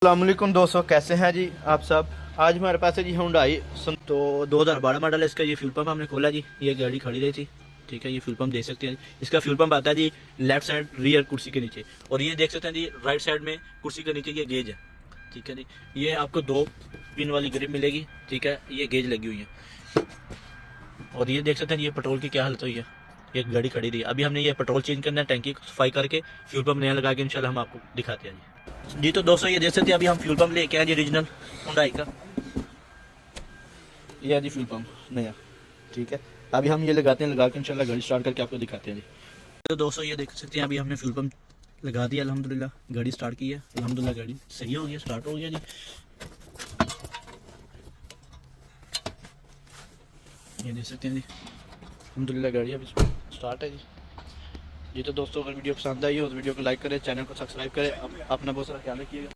अस्सलामुअलैकुम दोस्तों, कैसे हैं जी आप सब। आज हमारे पास है जी हुंडई तो 2012 मॉडल है इसका। ये फ्यूल पंप हमने खोला जी, ये गाड़ी खड़ी रही थी, ठीक है। ये फ्यूल पंप देख सकते हैं, इसका फ्यूल पंप आता है जी लेफ्ट साइड रियर कुर्सी के नीचे, और ये देख सकते हैं जी राइट साइड में कुर्सी के नीचे ये गेज है, ठीक है जी। ये आपको 2 पिन वाली ग्रिप मिलेगी, ठीक है। ये गेज लगी हुई है, और ये देख सकते हैं ये पेट्रोल की क्या हालत हुई है। ये गाड़ी खड़ी रही है, अभी हमने ये पेट्रोल चेंज करना है, टैंकी सफाई करके फ्यूल पंप नया लगा के इंशाल्लाह हम आपको दिखाते हैं जी। तो दोस्तों ये देख सकते हैं अभी हम फ्यूल पंप लेके आए जी ओरिजिनल हुंडई का। ये है जी फ्यूल पंप नया, ठीक है। अभी हम ये लगाते हैं, लगा के इंशाल्लाह गाड़ी स्टार्ट करके आपको दिखाते हैं जी। तो दोस्तों ये देख सकते हैं अभी हमने फ्यूल पंप लगा दिया, अल्हम्दुलिल्लाह गाड़ी स्टार्ट की है, अल्हम्दुलिल्लाह गाड़ी सही हो गया, स्टार्ट हो गया जी। ये देख सकते हैं जी, अल्हम्दुलिल्लाह गाड़ी अभी स्टार्ट है जी। तो दोस्तों अगर वीडियो पसंद आई हो तो वीडियो को लाइक करें, चैनल को सब्सक्राइब करें, अपना बहुत सारा ख्याल रखिएगा।